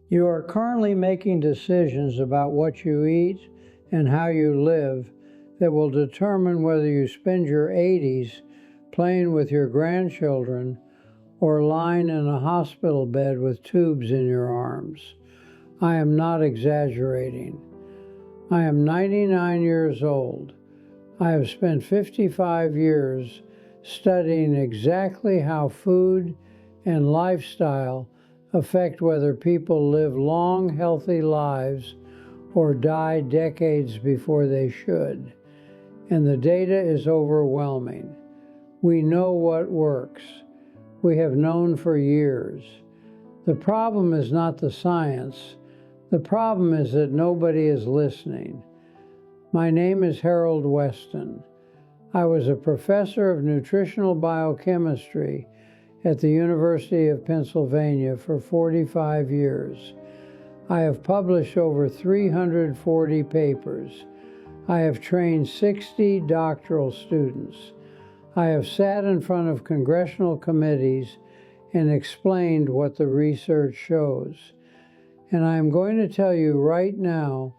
You are currently making decisions about what you eat and how you live that will determine whether you spend your 80s playing with your grandchildren or lying in a hospital bed with tubes in your arms. I am not exaggerating. I am 99 years old. I have spent 55 years studying exactly how food and lifestyle affect whether people live long, healthy lives or die decades before they should. And the data is overwhelming. We know what works. We have known for years. The problem is not the science. The problem is that nobody is listening. My name is Harold Weston. I was a professor of nutritional biochemistry at the University of Pennsylvania for 45 years. I have published over 340 papers. I have trained 60 doctoral students. I have sat in front of congressional committees and explained what the research shows. And I am going to tell you right now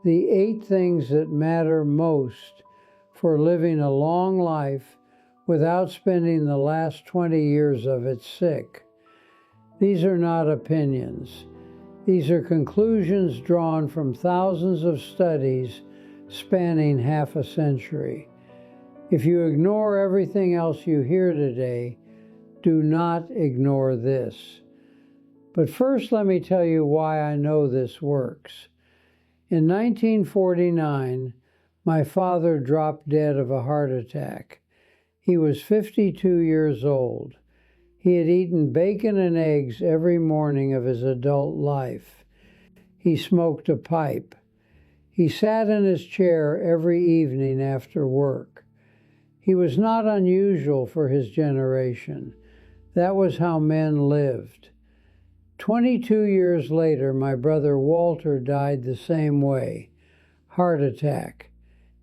the 8 things that matter most for living a long life without spending the last 20 years of it sick. These are not opinions. These are conclusions drawn from thousands of studies spanning half a century. If you ignore everything else you hear today, do not ignore this. But first, let me tell you why I know this works. In 1949, my father dropped dead of a heart attack. He was 52 years old. He had eaten bacon and eggs every morning of his adult life. He smoked a pipe. He sat in his chair every evening after work. He was not unusual for his generation. That was how men lived. 22 years later, my brother Walter died the same way, heart attack.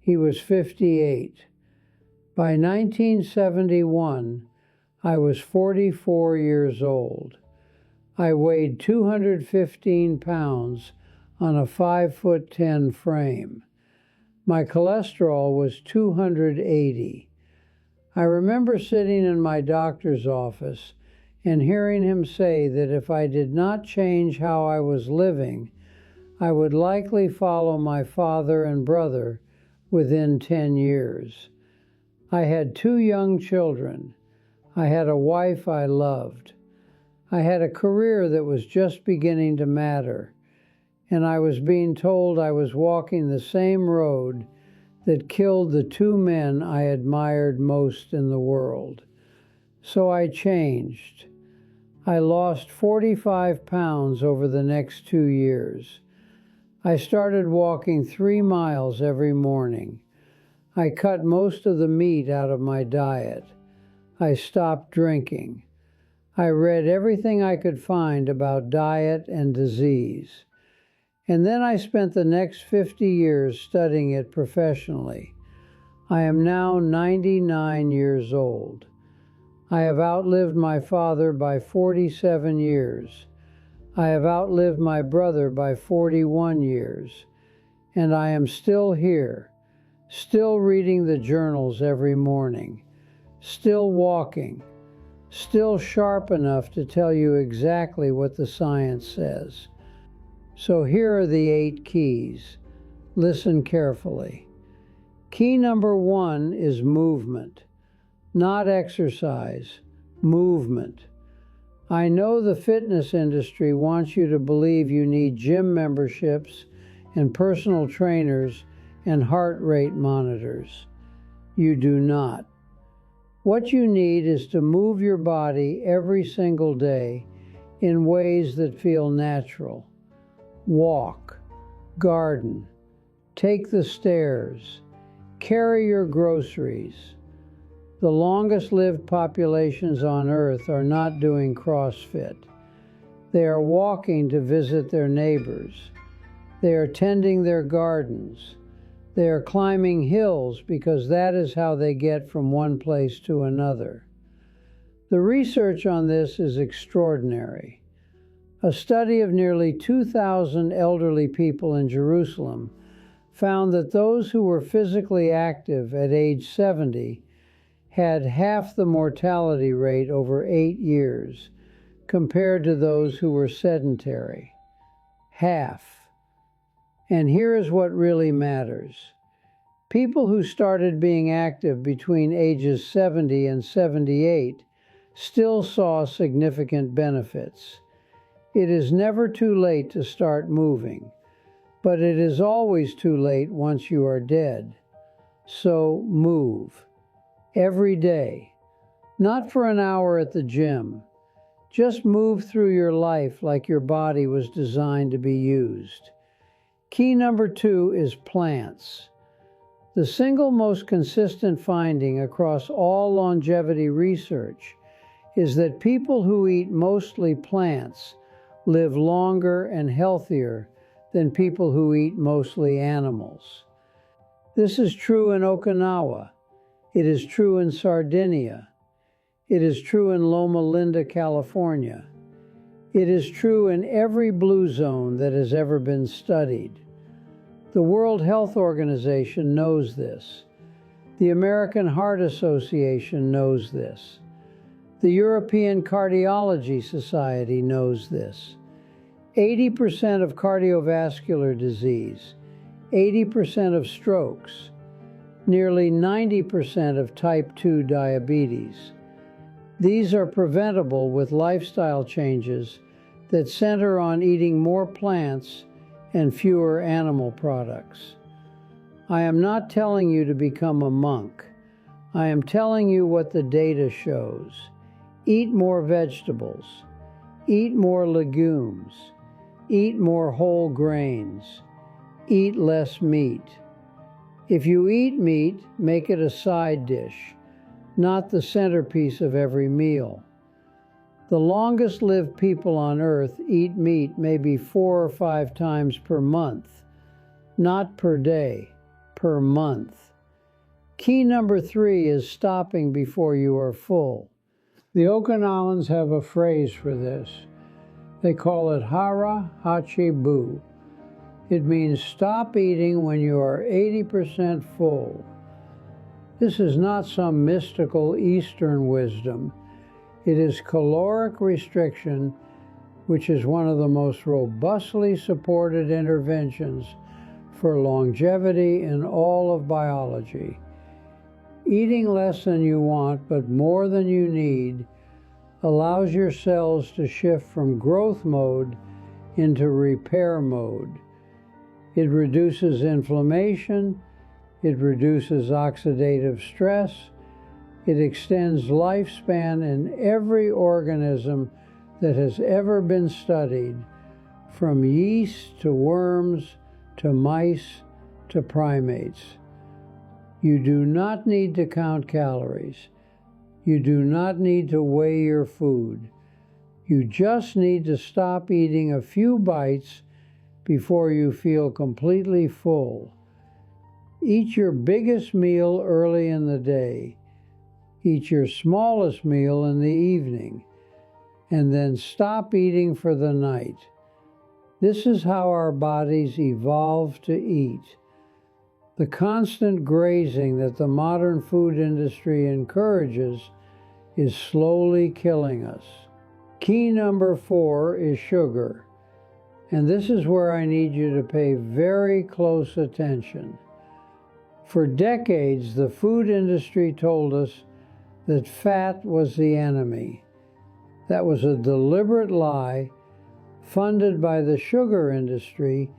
He was 58. By 1971, I was 44 years old. I weighed 215 pounds on a 5'10" frame. My cholesterol was 280. I remember sitting in my doctor's office and hearing him say that if I did not change how I was living, I would likely follow my father and brother within 10 years. I had 2 young children. I had a wife I loved. I had a career that was just beginning to matter, and I was being told I was walking the same road that killed the 2 men I admired most in the world. So I changed. I lost 45 pounds over the next 2 years. I started walking 3 miles every morning. I cut most of the meat out of my diet. I stopped drinking. I read everything I could find about diet and disease. And then I spent the next 50 years studying it professionally. I am now 99 years old. I have outlived my father by 47 years. I have outlived my brother by 41 years. And I am still here, still reading the journals every morning, still walking, still sharp enough to tell you exactly what the science says. So here are the 8 keys. Listen carefully. Key number 1 is movement, not exercise, movement. I know the fitness industry wants you to believe you need gym memberships and personal trainers and heart rate monitors. You do not. What you need is to move your body every single day in ways that feel natural. Walk, garden, take the stairs, carry your groceries. The longest-lived populations on Earth are not doing CrossFit. They are walking to visit their neighbors. They are tending their gardens. They are climbing hills because that is how they get from one place to another. The research on this is extraordinary. A study of nearly 2,000 elderly people in Jerusalem found that those who were physically active at age 70 had half the mortality rate over 8 years compared to those who were sedentary. Half. And here is what really matters. People who started being active between ages 70 and 78 still saw significant benefits. It is never too late to start moving, but it is always too late once you are dead. So move. Every day. Not for an hour at the gym. Just move through your life like your body was designed to be used. Key number 2 is plants. The single most consistent finding across all longevity research is that people who eat mostly plants live longer and healthier than people who eat mostly animals. This is true in Okinawa. It is true in Sardinia. It is true in Loma Linda, California. It is true in every blue zone that has ever been studied. The World Health Organization knows this. The American Heart Association knows this. The European Cardiology Society knows this. 80% of cardiovascular disease, 80% of strokes, nearly 90% of type 2 diabetes. These are preventable with lifestyle changes that center on eating more plants and fewer animal products. I am not telling you to become a monk. I am telling you what the data shows. Eat more vegetables. Eat more legumes. Eat more whole grains. Eat less meat. If you eat meat, make it a side dish, not the centerpiece of every meal. The longest-lived people on Earth eat meat maybe 4 or 5 times per month, not per day, per month. Key number 3 is stopping before you are full. The Okinawans have a phrase for this. They call it hara hachi bu. It means stop eating when you are 80% full. This is not some mystical Eastern wisdom. It is caloric restriction, which is one of the most robustly supported interventions for longevity in all of biology. Eating less than you want, but more than you need, allows your cells to shift from growth mode into repair mode. It reduces inflammation, it reduces oxidative stress, it extends lifespan in every organism that has ever been studied, from yeast to worms to mice to primates. You do not need to count calories. You do not need to weigh your food. You just need to stop eating a few bites before you feel completely full. Eat your biggest meal early in the day. Eat your smallest meal in the evening, and then stop eating for the night. This is how our bodies evolved to eat. The constant grazing that the modern food industry encourages is slowly killing us. Key number 4 is sugar, and this is where I need you to pay very close attention. For decades, the food industry told us that fat was the enemy. That was a deliberate lie funded by the sugar industry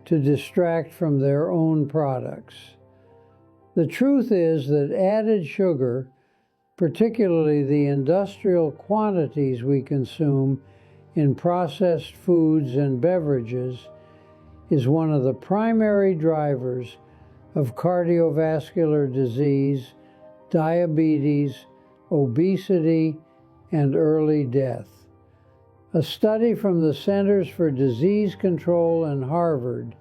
to distract from their own products. The truth is that added sugar, particularly the industrial quantities we consume in processed foods and beverages, is one of the primary drivers of cardiovascular disease, diabetes, obesity, and early death. A study from the Centers for Disease Control in Harvard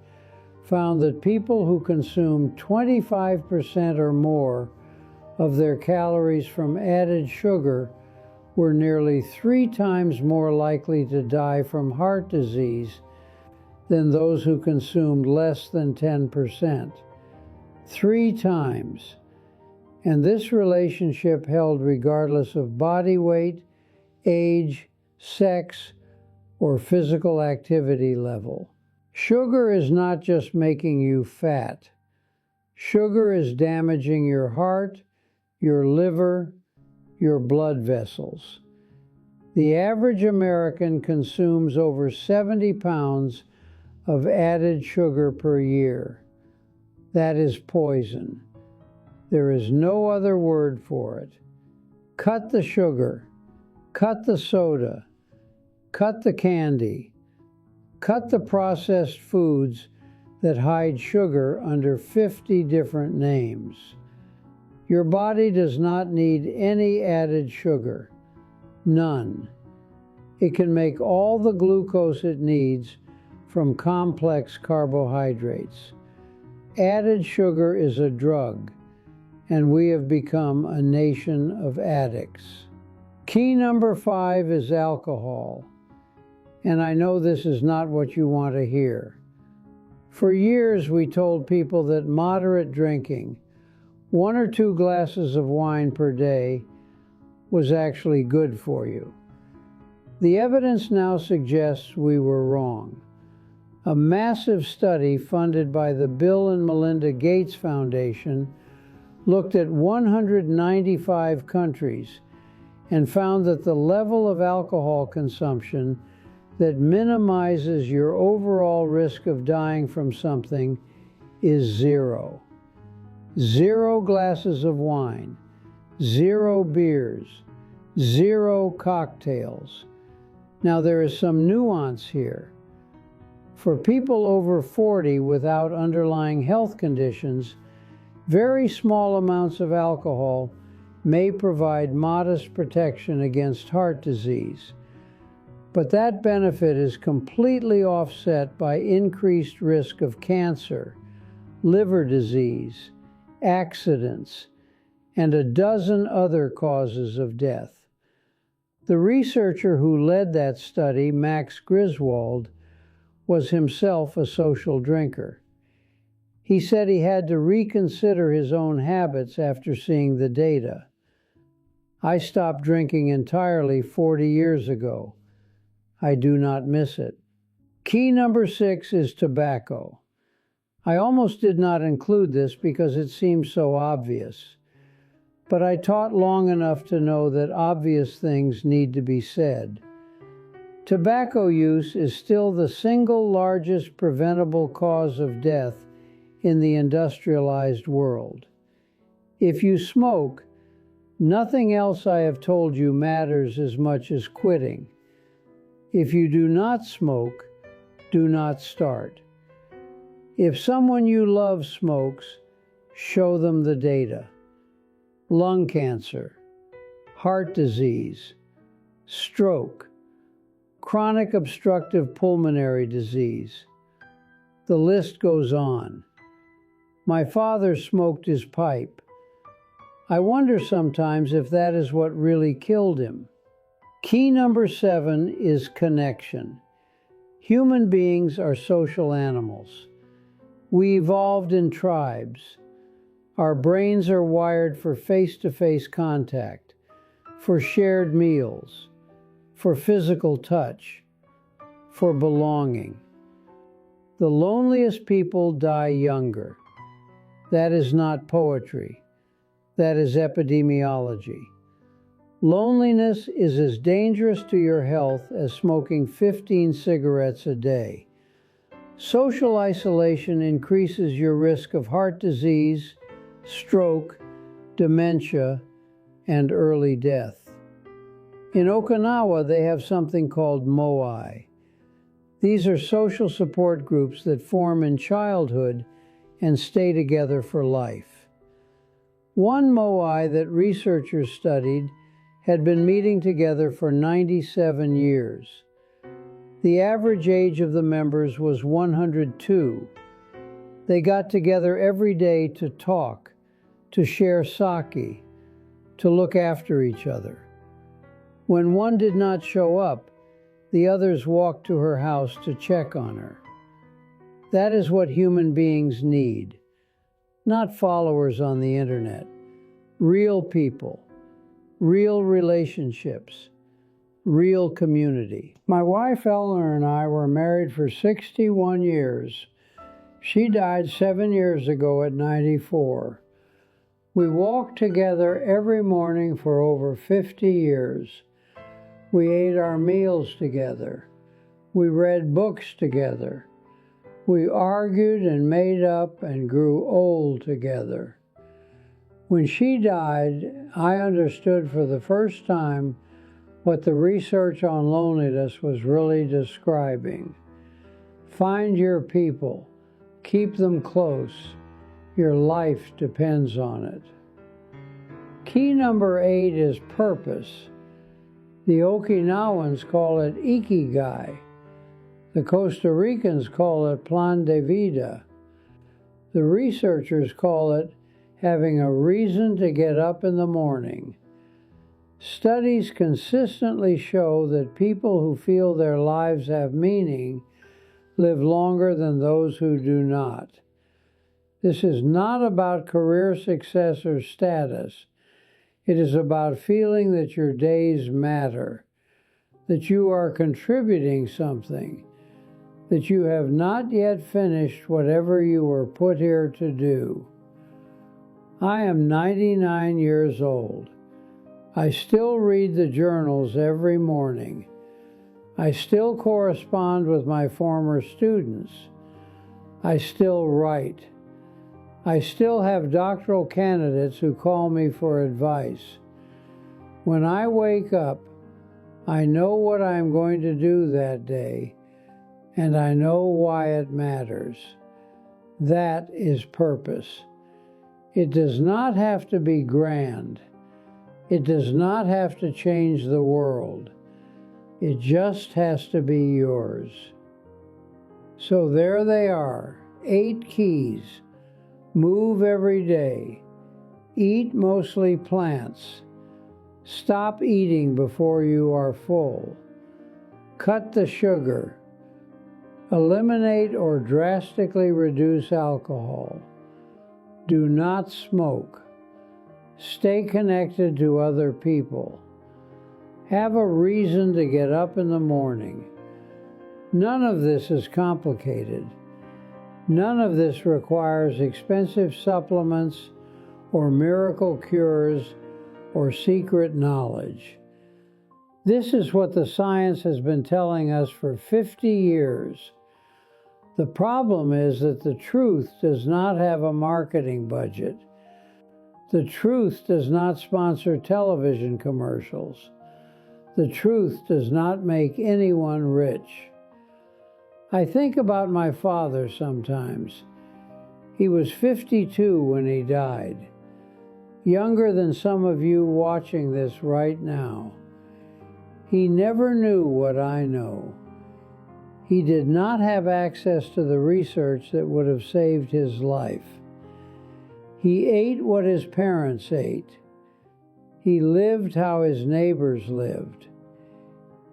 found that people who consume 25% or more of their calories from added sugar were nearly 3 times more likely to die from heart disease than those who consumed less than 10%. 3 times. And this relationship held regardless of body weight, age, sex, or physical activity level. Sugar is not just making you fat. Sugar is damaging your heart, your liver, your blood vessels. The average American consumes over 70 pounds of added sugar per year. That is poison. There is no other word for it. Cut the sugar. Cut the soda. Cut the candy. Cut the processed foods that hide sugar under 50 different names. Your body does not need any added sugar. None. It can make all the glucose it needs from complex carbohydrates. Added sugar is a drug, and we have become a nation of addicts. Key number 5 is alcohol. And I know this is not what you want to hear. For years, we told people that moderate drinking, 1 or 2 glasses of wine per day, was actually good for you. The evidence now suggests we were wrong. A massive study funded by the Bill and Melinda Gates Foundation looked at 195 countries and found that the level of alcohol consumption that minimizes your overall risk of dying from something is 0. 0 glasses of wine, 0 beers, 0 cocktails. Now there is some nuance here. For people over 40 without underlying health conditions, very small amounts of alcohol may provide modest protection against heart disease. But that benefit is completely offset by increased risk of cancer, liver disease, accidents, and a dozen other causes of death. The researcher who led that study, Max Griswold, was himself a social drinker. He said he had to reconsider his own habits after seeing the data. I stopped drinking entirely 40 years ago. I do not miss it. Key number 6 is tobacco. I almost did not include this because it seems so obvious. But I taught long enough to know that obvious things need to be said. Tobacco use is still the single largest preventable cause of death in the industrialized world. If you smoke, nothing else I have told you matters as much as quitting. If you do not smoke, do not start. If someone you love smokes, show them the data. Lung cancer, heart disease, stroke, chronic obstructive pulmonary disease. The list goes on. My father smoked his pipe. I wonder sometimes if that is what really killed him. Key number 7 is connection. Human beings are social animals. We evolved in tribes. Our brains are wired for face-to-face contact, for shared meals, for physical touch, for belonging. The loneliest people die younger. That is not poetry. That is epidemiology. Loneliness is as dangerous to your health as smoking 15 cigarettes a day. Social isolation increases your risk of heart disease, stroke, dementia, and early death. In Okinawa, they have something called moai. These are social support groups that form in childhood and stay together for life. One moai that researchers studied had been meeting together for 97 years. The average age of the members was 102. They got together every day to talk, to share sake, to look after each other. When one did not show up, the others walked to her house to check on her. That is what human beings need. Not followers on the internet. Real people. Real relationships. Real community. My wife Eleanor and I were married for 61 years. She died 7 years ago at 94. We walked together every morning for over 50 years. We ate our meals together. We read books together. We argued and made up and grew old together. When she died, I understood for the first time what the research on loneliness was really describing. Find your people. Keep them close. Your life depends on it. Key number 8 is purpose. The Okinawans call it ikigai. The Costa Ricans call it plan de vida. The researchers call it having a reason to get up in the morning. Studies consistently show that people who feel their lives have meaning live longer than those who do not. This is not about career success or status. It is about feeling that your days matter, that you are contributing something, that you have not yet finished whatever you were put here to do. I am 99 years old. I still read the journals every morning. I still correspond with my former students. I still write. I still have doctoral candidates who call me for advice. When I wake up, I know what I am going to do that day, and I know why it matters. That is purpose. It does not have to be grand. It does not have to change the world. It just has to be yours. So there they are, 8 keys. Move every day. Eat mostly plants. Stop eating before you are full. Cut the sugar. Eliminate or drastically reduce alcohol. Do not smoke. Stay connected to other people. Have a reason to get up in the morning. None of this is complicated. None of this requires expensive supplements or miracle cures or secret knowledge. This is what the science has been telling us for 50 years. The problem is that the truth does not have a marketing budget. The truth does not sponsor television commercials. The truth does not make anyone rich. I think about my father sometimes. He was 52 when he died, younger than some of you watching this right now. He never knew what I know. He did not have access to the research that would have saved his life. He ate what his parents ate. He lived how his neighbors lived.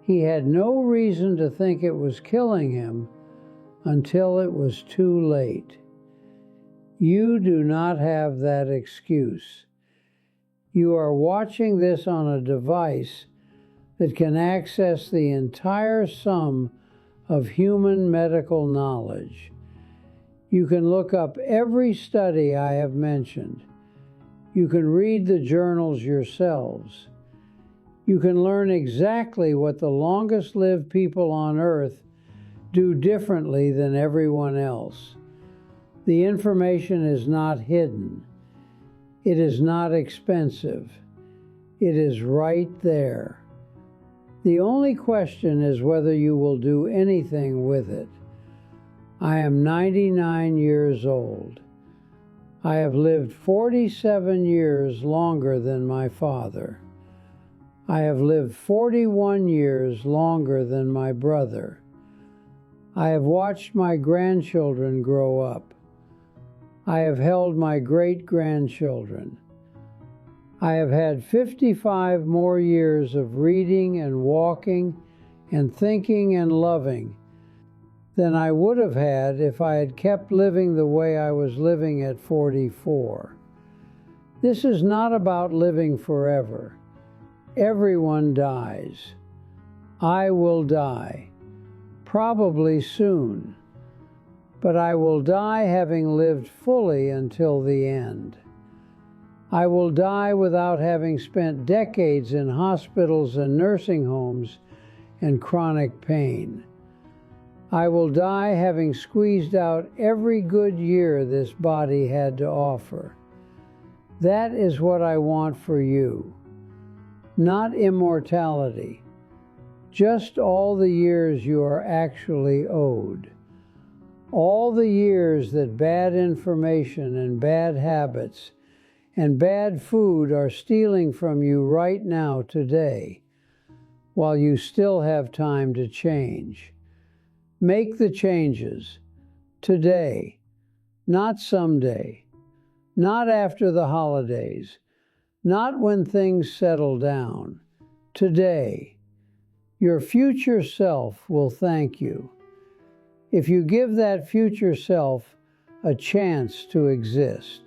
He had no reason to think it was killing him until it was too late. You do not have that excuse. You are watching this on a device that can access the entire sum of human medical knowledge. You can look up every study I have mentioned. You can read the journals yourselves. You can learn exactly what the longest-lived people on Earth do differently than everyone else. The information is not hidden. It is not expensive. It is right there. The only question is whether you will do anything with it. I am 99 years old. I have lived 47 years longer than my father. I have lived 41 years longer than my brother. I have watched my grandchildren grow up. I have held my great-grandchildren. I have had 55 more years of reading and walking and thinking and loving than I would have had if I had kept living the way I was living at 44. This is not about living forever. Everyone dies. I will die, probably soon, but I will die having lived fully until the end. I will die without having spent decades in hospitals and nursing homes and chronic pain. I will die having squeezed out every good year this body had to offer. That is what I want for you. Not immortality, just all the years you are actually owed. All the years that bad information and bad habits and bad food are stealing from you right now, today, while you still have time to change. Make the changes today, not someday, not after the holidays, not when things settle down. Today, your future self will thank you if you give that future self a chance to exist.